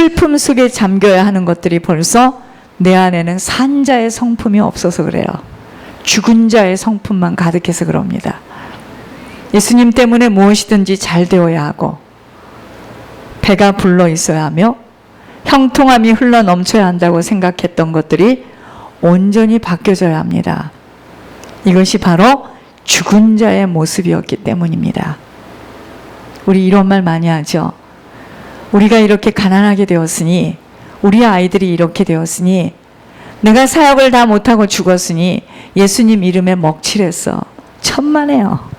슬픔 속에 잠겨야 하는 것들이 벌써 내 안에는 산 자의 성품이 없어서 그래요. 죽은 자의 성품만 가득해서 그럽니다. 예수님 때문에 무엇이든지 잘 되어야 하고, 배가 불러 있어야 하며, 형통함이 흘러 넘쳐야 한다고 생각했던 것들이 온전히 바뀌어져야 합니다. 이것이 바로 죽은 자의 모습이었기 때문입니다. 우리 이런 말 많이 하죠. 우리가 이렇게 가난하게 되었으니, 우리 아이들이 이렇게 되었으니, 내가 사역을 다 못하고 죽었으니 예수님 이름에 먹칠했어. 천만에요.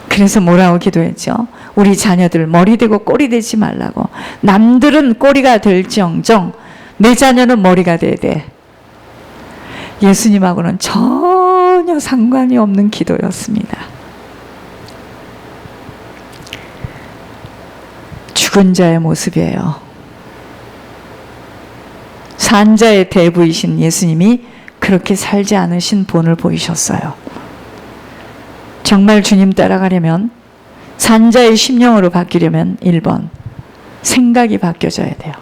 그래서 뭐라고 기도했죠? 우리 자녀들 머리 되고 꼬리 되지 말라고. 남들은 꼬리가 될지언정 내 자녀는 머리가 돼야 돼. 예수님하고는 전혀 상관이 없는 기도였습니다. 죽은 자의 모습이에요. 산자의 대부이신 예수님이 그렇게 살지 않으신 본을 보이셨어요. 정말 주님 따라가려면, 산자의 심령으로 바뀌려면 1번, 생각이 바뀌어져야 돼요.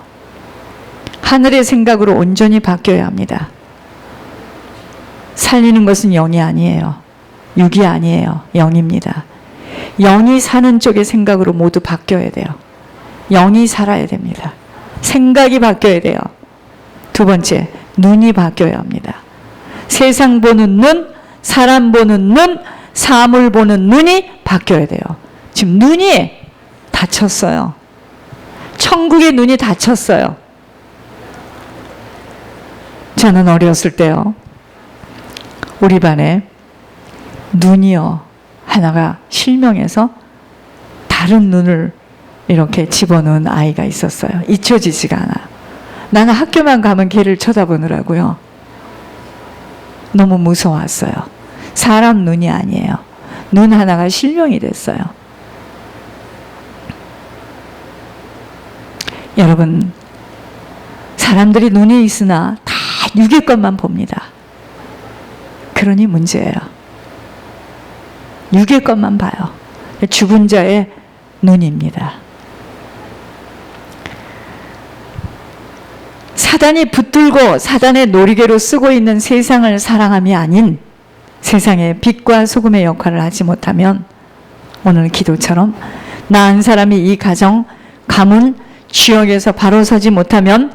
하늘의 생각으로 온전히 바뀌어야 합니다. 살리는 것은 영이 아니에요. 육이 아니에요. 영입니다. 영이 사는 쪽의 생각으로 모두 바뀌어야 돼요. 영이 살아야 됩니다. 생각이 바뀌어야 돼요. 두 번째, 눈이 바뀌어야 합니다. 세상 보는 눈, 사람 보는 눈, 사물 보는 눈이 바뀌어야 돼요. 지금 눈이 닫혔어요. 천국의 눈이 닫혔어요. 저는 어렸을 때요, 우리 반에 눈이요 하나가 실명해서 다른 눈을 이렇게 집어넣은 아이가 있었어요. 잊혀지지가 않아. 나는 학교만 가면 걔를 쳐다보느라고요. 너무 무서웠어요. 사람 눈이 아니에요. 눈 하나가 실명이 됐어요. 여러분, 사람들이 눈이 있으나 다 육의 것만 봅니다. 그러니 문제예요. 육의 것만 봐요. 죽은 자의 눈입니다. 사단이 붙들고 사단의 놀이개로 쓰고 있는 세상을 사랑함이 아닌 세상의 빛과 소금의 역할을 하지 못하면, 오늘 기도처럼 나은 사람이 이 가정, 가문, 지역에서 바로 서지 못하면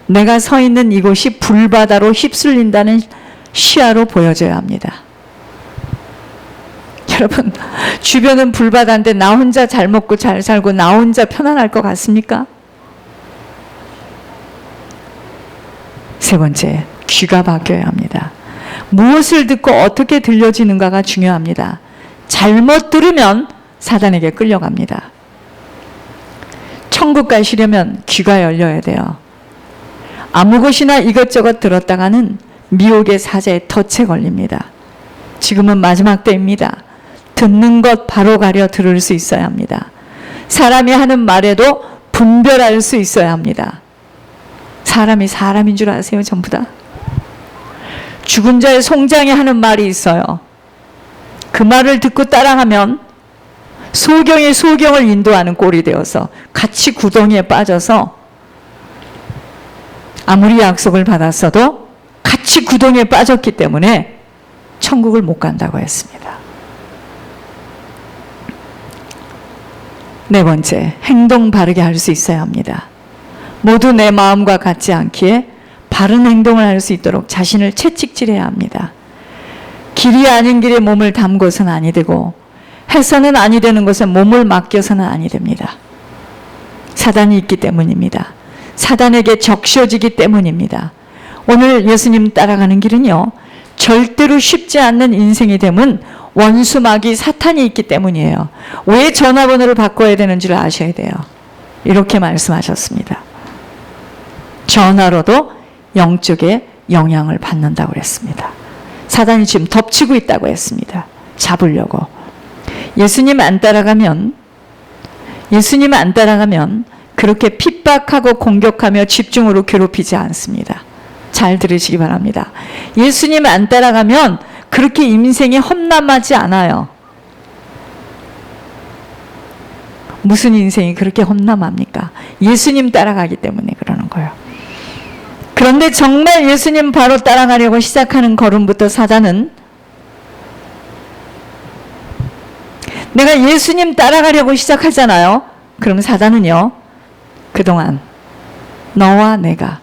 내가 서 있는 이곳이 불바다로 휩쓸린다는 시야로 보여져야 합니다. 여러분, 주변은 불바다인데 나 혼자 잘 먹고 잘 살고 나 혼자 편안할 것 같습니까? 세 번째, 귀가 바뀌어야 합니다. 무엇을 듣고 어떻게 들려지는가가 중요합니다. 잘못 들으면 사단에게 끌려갑니다. 천국 가시려면 귀가 열려야 돼요. 아무 것이나 이것저것 들었다가는 미혹의 사자에 덫에 걸립니다. 지금은 마지막 때입니다. 듣는 것 바로 가려 들을 수 있어야 합니다. 사람이 하는 말에도 분별할 수 있어야 합니다. 사람이 사람인 줄 아세요? 전부 다. 죽은 자의 송장이 하는 말이 있어요. 그 말을 듣고 따라가면 소경이 소경을 인도하는 꼴이 되어서 같이 구덩이에 빠져서 아무리 약속을 받았어도 같이 구덩이에 빠졌기 때문에 천국을 못 간다고 했습니다. 네 번째, 행동 바르게 할 수 있어야 합니다. 모두 내 마음과 같지 않기에 바른 행동을 할 수 있도록 자신을 채찍질해야 합니다. 길이 아닌 길에 몸을 담고서는 아니 되고 해서는 아니 되는 것에 몸을 맡겨서는 아니 됩니다. 사단이 있기 때문입니다. 사단에게 적셔지기 때문입니다. 오늘 예수님 따라가는 길은요, 절대로 쉽지 않는 인생이 되면 원수 마귀 사탄이 있기 때문이에요. 왜 전화번호를 바꿔야 되는 줄 아셔야 돼요. 이렇게 말씀하셨습니다. 전화로도 영적의 영향을 받는다고 그랬습니다. 사단이 지금 덮치고 있다고 했습니다. 잡으려고. 예수님 안 따라가면 그렇게 핍박하고 공격하며 집중으로 괴롭히지 않습니다. 잘 들으시기 바랍니다. 예수님 안 따라가면 그렇게 인생이 험난하지 않아요. 무슨 인생이 그렇게 험난합니까? 예수님 따라가기 때문에 그러는 거예요. 그런데 정말 예수님 바로 따라가려고 시작하는 걸음부터 사단은 내가 예수님 따라가려고 시작하잖아요. 그럼 사단은요, 그동안 너와 내가,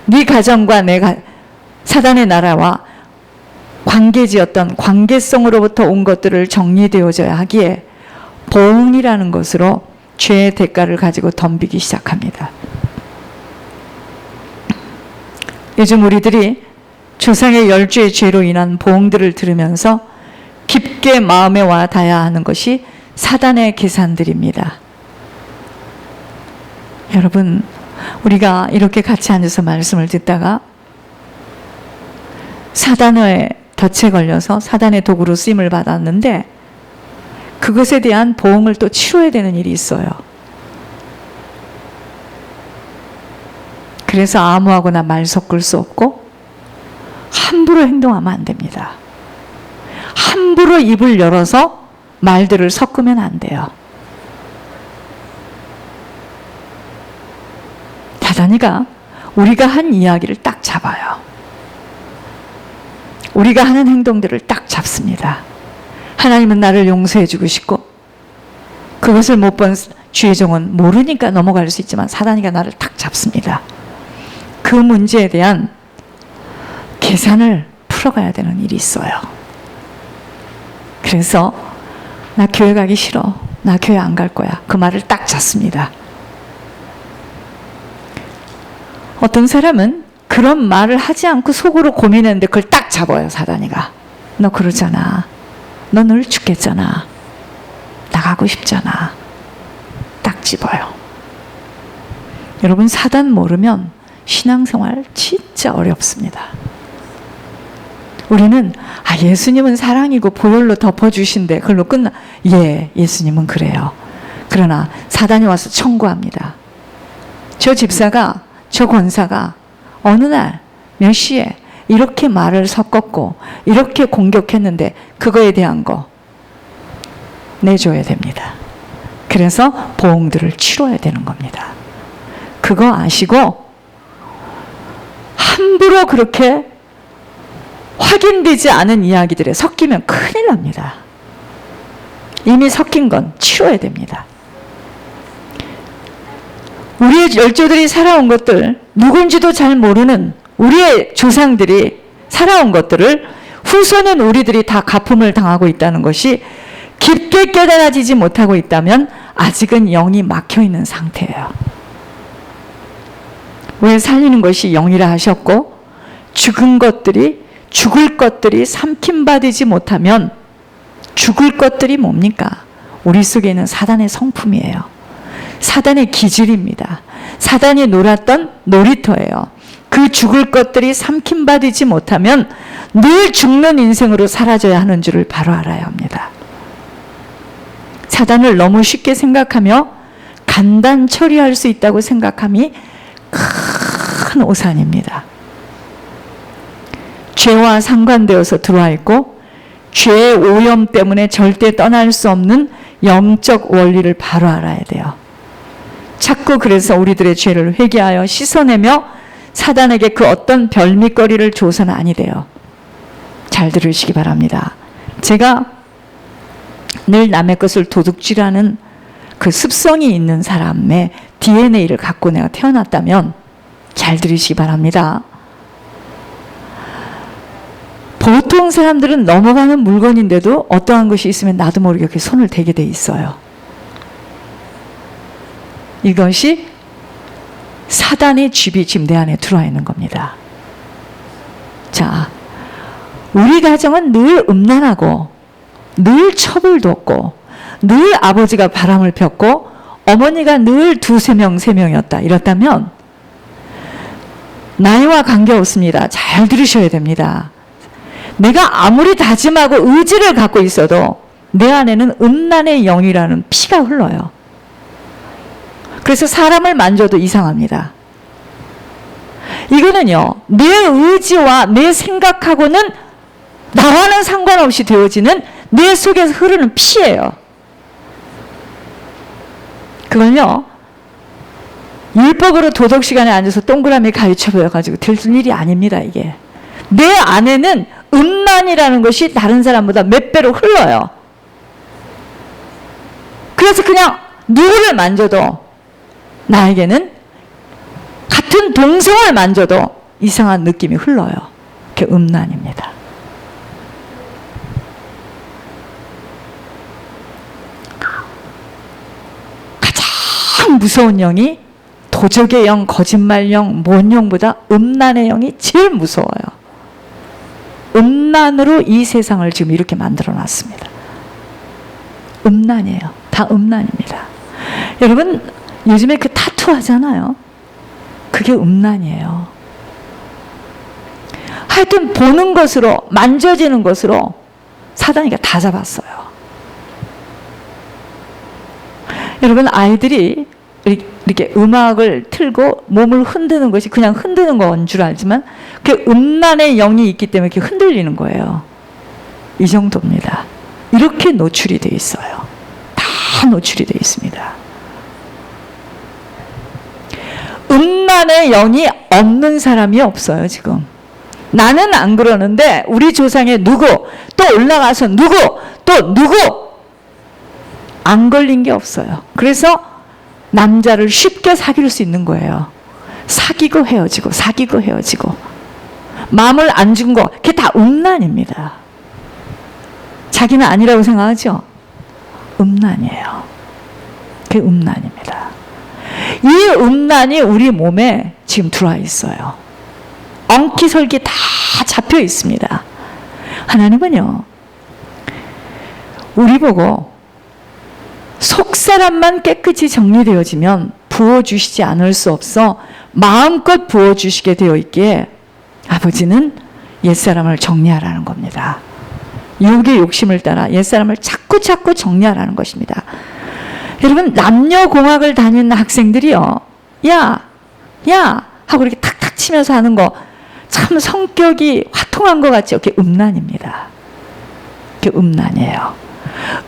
네 가정과 내가 사단의 나라와 관계지었던 관계성으로부터 온 것들을 정리되어져야 하기에 보응이라는 것으로 죄의 대가를 가지고 덤비기 시작합니다. 요즘 우리들이 조상의 열주의 죄로 인한 보응들을 들으면서 깊게 마음에 와 닿아야 하는 것이 사단의 계산들입니다. 여러분, 우리가 이렇게 같이 앉아서 말씀을 듣다가 사단의 덫에 걸려서 사단의 도구로 쓰임을 받았는데 그것에 대한 보응을 또 치러야 되는 일이 있어요. 그래서 아무하고나 말 섞을 수 없고 함부로 행동하면 안 됩니다. 함부로 입을 열어서 말들을 섞으면 안 돼요. 사단이가 우리가 한 이야기를 딱 잡아요. 우리가 하는 행동들을 딱 잡습니다. 하나님은 나를 용서해 주고 싶고 그것을 못 본 주의 종은 모르니까 넘어갈 수 있지만 사단이가 나를 딱 잡습니다. 그 문제에 대한 계산을 풀어가야 되는 일이 있어요. 그래서 나 교회 가기 싫어. 나 교회 안 갈 거야. 그 말을 딱 잡습니다. 어떤 사람은 그런 말을 하지 않고 속으로 고민했는데 그걸 딱 잡아요. 사단이가. 너 그러잖아. 너 늘 죽겠잖아. 나가고 싶잖아. 딱 집어요. 여러분, 사단 모르면 신앙생활 진짜 어렵습니다. 우리는 예수님은 사랑이고 보혈로 덮어주신대. 그걸로 끝나. 예, 예수님은 그래요. 그러나 사단이 와서 청구합니다. 저 집사가, 저 권사가 어느 날 몇 시에 이렇게 말을 섞었고 이렇게 공격했는데 그거에 대한 거 내줘야 됩니다. 그래서 보응들을 치러야 되는 겁니다. 그거 아시고 함부로 그렇게 확인되지 않은 이야기들에 섞이면 큰일 납니다. 이미 섞인 건 치워야 됩니다. 우리의 열조들이 살아온 것들, 누군지도 잘 모르는 우리의 조상들이 살아온 것들을 후손은 우리들이 다 가품을 당하고 있다는 것이 깊게 깨달아지지 못하고 있다면 아직은 영이 막혀있는 상태예요. 왜 살리는 것이 영이라 하셨고 죽을 것들이 삼킴받지 못하면 죽을 것들이 뭡니까? 우리 속에 있는 사단의 성품이에요. 사단의 기질입니다. 사단이 놀았던 놀이터예요. 그 죽을 것들이 삼킴받지 못하면 늘 죽는 인생으로 사라져야 하는 줄을 바로 알아야 합니다. 사단을 너무 쉽게 생각하며 간단 처리할 수 있다고 생각함이 큰 오산입니다. 죄와 상관되어서 들어와 있고 죄의 오염 때문에 절대 떠날 수 없는 영적 원리를 바로 알아야 돼요. 자꾸 그래서 우리들의 죄를 회개하여 씻어내며 사단에게 그 어떤 별미거리를 줘서는 아니 돼요. 잘 들으시기 바랍니다. 제가 늘 남의 것을 도둑질하는 그 습성이 있는 사람의 DNA를 갖고 내가 태어났다면 잘 들으시기 바랍니다. 보통 사람들은 넘어가는 물건인데도 어떠한 것이 있으면 나도 모르게 이렇게 손을 대게 돼 있어요. 이것이 사단의 쥐비 지금 내 안에 들어와 있는 겁니다. 자, 우리 가정은 늘 음란하고 늘 첩을 뒀고 늘 아버지가 바람을 폈고 어머니가 늘 2, 3명, 3명이었다. 이렇다면 나이와 관계없습니다. 잘 들으셔야 됩니다. 내가 아무리 다짐하고 의지를 갖고 있어도 내 안에는 음란의 영이라는 피가 흘러요. 그래서 사람을 만져도 이상합니다. 이거는요, 내 의지와 내 생각하고는 나와는 상관없이 되어지는 내 속에서 흐르는 피예요. 그건요, 율법으로 도덕 시간에 앉아서 동그라미 가위쳐 보여가지고 될 일이 아닙니다. 이게 내 안에는 음란이라는 것이 다른 사람보다 몇 배로 흘러요. 그래서 그냥 누구를 만져도 나에게는 같은 동성을 만져도 이상한 느낌이 흘러요. 그게 음란입니다. 가장 무서운 영이 도적의 영, 거짓말 영, 뭔 영보다 음란의 영이 제일 무서워요. 음란으로 이 세상을 지금 이렇게 만들어 놨습니다. 음란이에요. 다 음란입니다. 여러분, 요즘에 그 타투 하잖아요. 그게 음란이에요. 하여튼 보는 것으로, 만져지는 것으로 사단이가 다 잡았어요. 여러분, 아이들이 이렇게 음악을 틀고 몸을 흔드는 것이 그냥 흔드는 건 줄 알지만 그 음란의 영이 있기 때문에 이렇게 흔들리는 거예요. 이 정도입니다. 이렇게 노출이 되어 있어요. 다 노출이 되어 있습니다. 음란의 영이 없는 사람이 없어요, 지금. 나는 안 그러는데 우리 조상의 누구, 또 올라가서 누구, 또 누구 안 걸린 게 없어요. 그래서 남자를 쉽게 사귈 수 있는 거예요. 사귀고 헤어지고 사귀고 헤어지고 마음을 안 준 거, 그게 다 음란입니다. 자기는 아니라고 생각하죠? 음란이에요. 그게 음란입니다. 이 음란이 우리 몸에 지금 들어와 있어요. 엉키설기 다 잡혀 있습니다. 하나님은요, 우리 보고 속사람만 깨끗이 정리되어지면 부어주시지 않을 수 없어 마음껏 부어주시게 되어 있기에 아버지는 옛사람을 정리하라는 겁니다. 육의 욕심을 따라 옛사람을 자꾸 정리하라는 것입니다. 여러분, 남녀공학을 다니는 학생들이요, 야 하고 이렇게 탁탁 치면서 하는 거 참 성격이 화통한 것 같죠? 그게 음란입니다. 그게 음란이에요.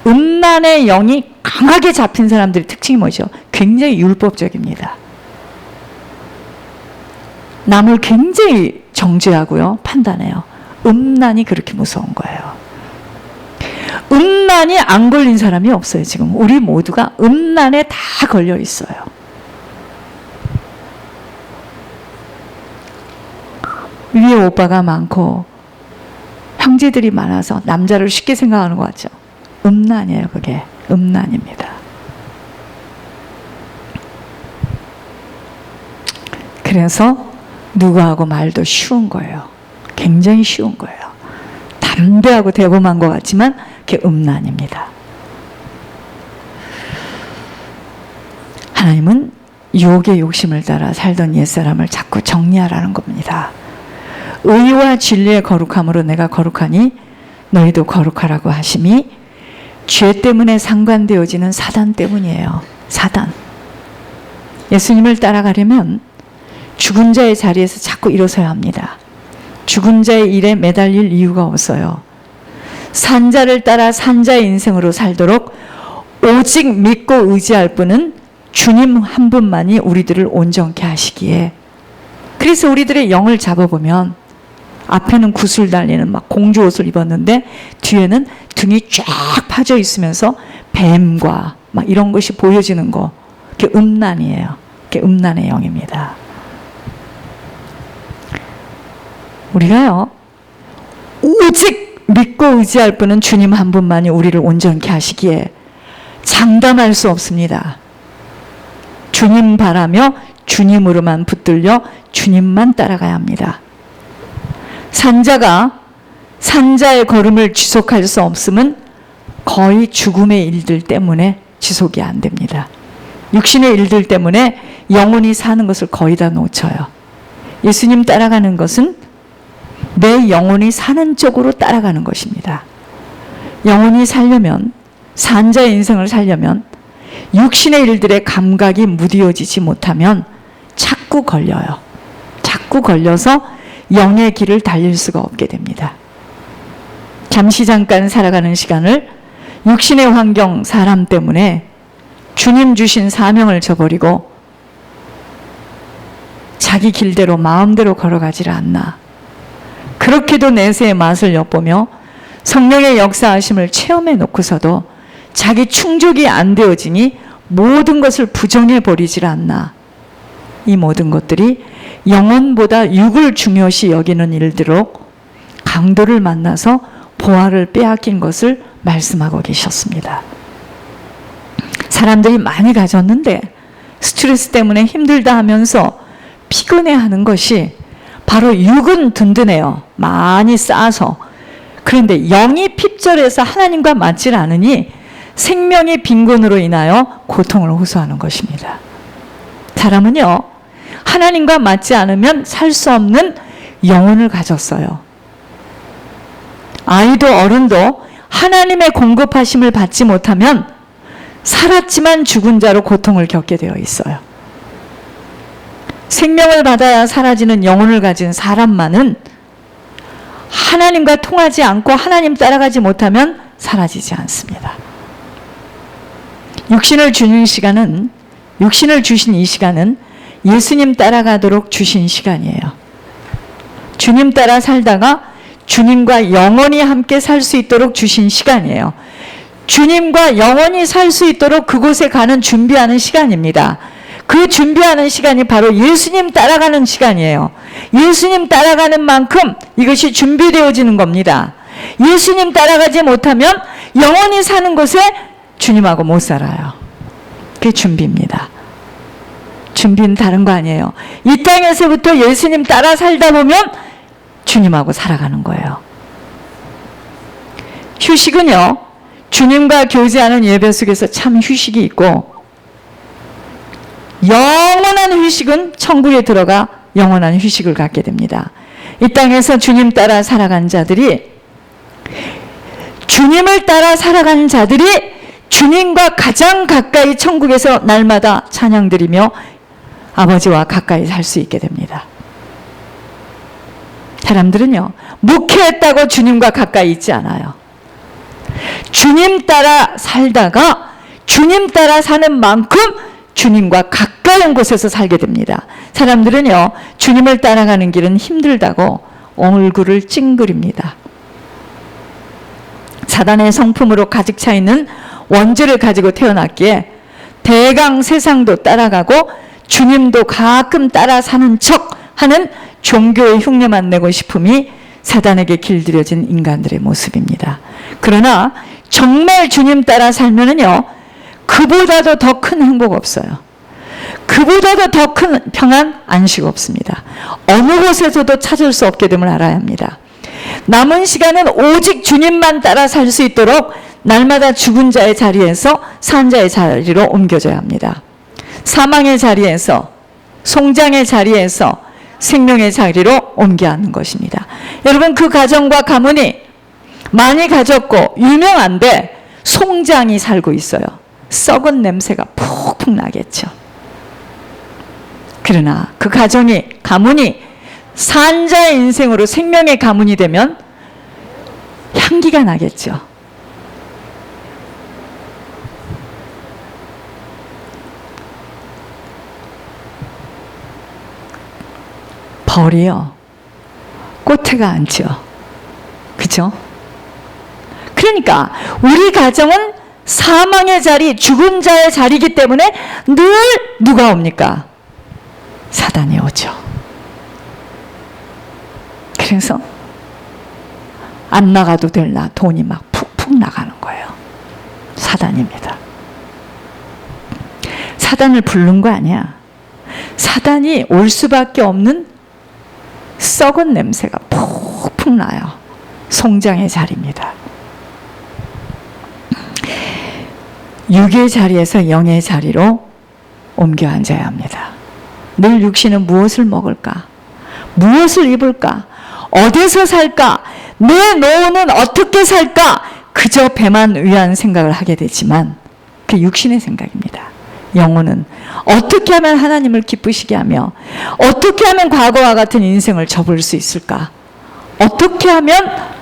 음란의 영이 강하게 잡힌 사람들의 특징이 뭐죠? 굉장히 율법적입니다. 남을 굉장히 정죄하고요, 판단해요. 음란이 그렇게 무서운 거예요. 음란이 안 걸린 사람이 없어요. 지금 우리 모두가 음란에 다 걸려 있어요. 위에 오빠가 많고 형제들이 많아서 남자를 쉽게 생각하는 것 같죠? 음란이에요. 그게 음란입니다. 그래서 누구하고 말도 쉬운 거예요. 굉장히 쉬운 거예요. 담대하고 대범한 것 같지만 그게 음란입니다. 하나님은 유혹의 욕심을 따라 살던 옛사람을 자꾸 정리하라는 겁니다. 의와 진리의 거룩함으로 내가 거룩하니 너희도 거룩하라고 하심이 죄 때문에 상관되어지는 사단 때문이에요. 사단. 예수님을 따라가려면 죽은 자의 자리에서 자꾸 일어서야 합니다. 죽은 자의 일에 매달릴 이유가 없어요. 산자를 따라 산자의 인생으로 살도록 오직 믿고 의지할 분은 주님 한 분만이 우리들을 온전케 하시기에, 그래서 우리들의 영을 잡아보면 앞에는 구슬 달리는 막 공주 옷을 입었는데 뒤에는 등이 쫙 파져 있으면서 뱀과 막 이런 것이 보여지는 거, 그게 음란이에요. 그게 음란의 영입니다. 우리가요, 오직 믿고 의지할 분은 주님 한 분만이 우리를 온전케 하시기에 장담할 수 없습니다. 주님 바라며 주님으로만 붙들려 주님만 따라가야 합니다. 산자가 산자의 걸음을 지속할 수 없음은 거의 죽음의 일들 때문에 지속이 안 됩니다. 육신의 일들 때문에 영혼이 사는 것을 거의 다 놓쳐요. 예수님 따라가는 것은 내 영혼이 사는 쪽으로 따라가는 것입니다. 영혼이 살려면, 산자의 인생을 살려면 육신의 일들의 감각이 무디어지지 못하면 자꾸 걸려요. 자꾸 걸려서 영의 길을 달릴 수가 없게 됩니다. 잠시 잠깐 살아가는 시간을 육신의 환경, 사람 때문에 주님 주신 사명을 저버리고 자기 길대로 마음대로 걸어가지를 않나. 그렇게도 내세의 맛을 엿보며 성령의 역사하심을 체험해 놓고서도 자기 충족이 안 되어지니 모든 것을 부정해 버리질 않나. 이 모든 것들이 영혼보다 육을 중요시 여기는 일대로 강도를 만나서 보화를 빼앗긴 것을 말씀하고 계셨습니다. 사람들이 많이 가졌는데 스트레스 때문에 힘들다 하면서 피곤해하는 것이 바로 육은 든든해요. 많이 쌓아서. 그런데 영이 핍절해서 하나님과 맞질 않으니 생명의 빈곤으로 인하여 고통을 호소하는 것입니다. 사람은요, 하나님과 맞지 않으면 살 수 없는 영혼을 가졌어요. 아이도 어른도 하나님의 공급하심을 받지 못하면 살았지만 죽은 자로 고통을 겪게 되어 있어요. 생명을 받아야 사라지는 영혼을 가진 사람만은 하나님과 통하지 않고 하나님 따라가지 못하면 사라지지 않습니다. 육신을 주신 이 시간은 예수님 따라가도록 주신 시간이에요. 주님 따라 살다가 주님과 영원히 함께 살 수 있도록 주신 시간이에요. 주님과 영원히 살 수 있도록 그곳에 가는 준비하는 시간입니다. 그 준비하는 시간이 바로 예수님 따라가는 시간이에요. 예수님 따라가는 만큼 이것이 준비되어지는 겁니다. 예수님 따라가지 못하면 영원히 사는 곳에 주님하고 못 살아요. 그게 준비입니다. 준비는 다른 거 아니에요. 이 땅에서부터 예수님 따라 살다 보면 주님하고 살아가는 거예요. 휴식은요, 주님과 교제하는 예배 속에서 참 휴식이 있고, 영원한 휴식은 천국에 들어가 영원한 휴식을 갖게 됩니다. 이 땅에서 주님 따라 살아간 자들이, 주님을 따라 살아가는 자들이 주님과 가장 가까이 천국에서 날마다 찬양드리며 아버지와 가까이 살 수 있게 됩니다. 사람들은요, 목회했다고 주님과 가까이 있지 않아요. 주님 따라 살다가 주님 따라 사는 만큼 주님과 가까운 곳에서 살게 됩니다. 사람들은요, 주님을 따라가는 길은 힘들다고 얼굴을 찡그립니다. 사단의 성품으로 가득 차 있는 원죄를 가지고 태어났기에 대강 세상도 따라가고 주님도 가끔 따라 사는 척 하는 종교의 흉내만 내고 싶음이 사단에게 길들여진 인간들의 모습입니다. 그러나 정말 주님 따라 살면은요, 그보다도 더 큰 행복 없어요. 그보다도 더 큰 평안, 안식 없습니다. 어느 곳에서도 찾을 수 없게 됨을 알아야 합니다. 남은 시간은 오직 주님만 따라 살 수 있도록 날마다 죽은 자의 자리에서 산 자의 자리로 옮겨져야 합니다. 사망의 자리에서, 송장의 자리에서 생명의 자리로 옮겨야 하는 것입니다. 여러분, 그 가정과 가문이 많이 가졌고 유명한데 송장이 살고 있어요. 썩은 냄새가 푹푹 나겠죠. 그러나 그 가정이, 가문이 산자의 인생으로 생명의 가문이 되면 향기가 나겠죠. 벌이요, 꽃에가 앉죠. 그죠? 그러니까 우리 가정은 사망의 자리, 죽은 자의 자리이기 때문에 늘 누가 옵니까? 사단이 오죠. 그래서 안 나가도 될 나 돈이 막 푹푹 나가는 거예요. 사단입니다. 사단을 부른 거 아니야. 사단이 올 수밖에 없는 썩은 냄새가 푹푹 나요. 송장의 자리입니다. 육의 자리에서 영의 자리로 옮겨 앉아야 합니다. 늘 육신은 무엇을 먹을까? 무엇을 입을까? 어디서 살까? 내 노후는 어떻게 살까? 그저 배만 위한 생각을 하게 되지만 그 육신의 생각입니다. 영혼은 어떻게 하면 하나님을 기쁘시게 하며 어떻게 하면 과거와 같은 인생을 접을 수 있을까? 어떻게 하면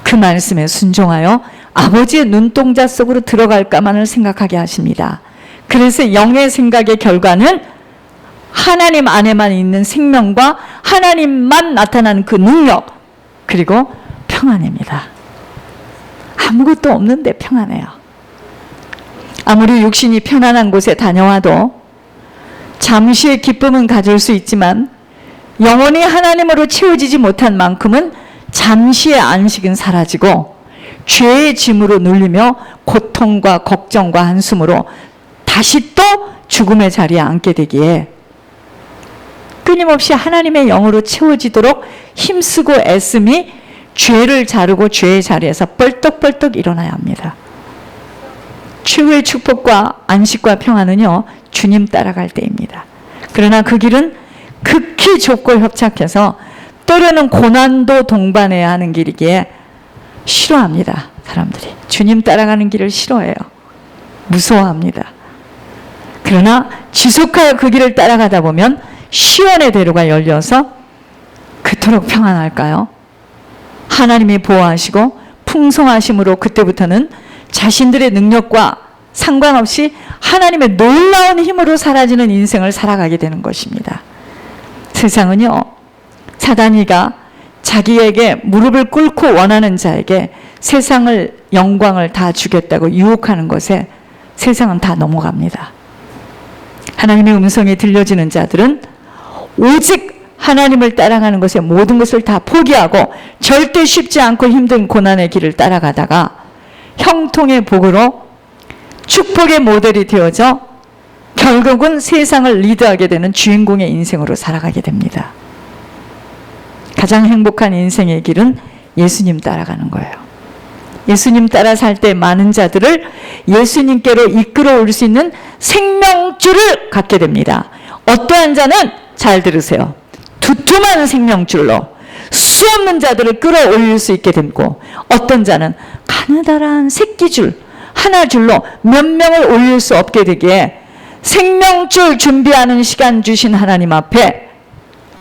그 말씀에 순종하여 아버지의 눈동자 속으로 들어갈까만을 생각하게 하십니다. 그래서 영의 생각의 결과는 하나님 안에만 있는 생명과 하나님만 나타나는 그 능력, 그리고 평안입니다. 아무것도 없는데 평안해요. 아무리 육신이 편안한 곳에 다녀와도 잠시의 기쁨은 가질 수 있지만 영원히 하나님으로 채워지지 못한 만큼은 잠시의 안식은 사라지고 죄의 짐으로 눌리며 고통과 걱정과 한숨으로 다시 또 죽음의 자리에 앉게 되기에 끊임없이 하나님의 영으로 채워지도록 힘쓰고 애씀이 죄를 자르고 죄의 자리에서 뻘떡뻘떡 일어나야 합니다. 최후의 축복과 안식과 평안은요, 주님 따라갈 때입니다. 그러나 그 길은 극히 좁고 협착해서 때로는 고난도 동반해야 하는 길이기에 싫어합니다. 사람들이 주님 따라가는 길을 싫어해요. 무서워합니다. 그러나 지속하여 그 길을 따라가다 보면 시온의 대로가 열려서 그토록 평안할까요? 하나님이 보호하시고 풍성하심으로 그때부터는 자신들의 능력과 상관없이 하나님의 놀라운 힘으로 사라지는 인생을 살아가게 되는 것입니다. 세상은요, 사단이가 자기에게 무릎을 꿇고 원하는 자에게 세상을, 영광을 다 주겠다고 유혹하는 것에 세상은 다 넘어갑니다. 하나님의 음성이 들려지는 자들은 오직 하나님을 따라가는 것에 모든 것을 다 포기하고 절대 쉽지 않고 힘든 고난의 길을 따라가다가 형통의 복으로 축복의 모델이 되어져 결국은 세상을 리드하게 되는 주인공의 인생으로 살아가게 됩니다. 가장 행복한 인생의 길은 예수님 따라가는 거예요. 예수님 따라 살 때 많은 자들을 예수님께로 이끌어 올 수 있는 생명줄을 갖게 됩니다. 어떠한 자는, 잘 들으세요, 두툼한 생명줄로 수없는 자들을 끌어올릴 수 있게 되고, 어떤 자는 가느다란 새끼줄 하나 줄로 몇 명을 올릴 수 없게 되기에 생명줄 준비하는 시간 주신 하나님 앞에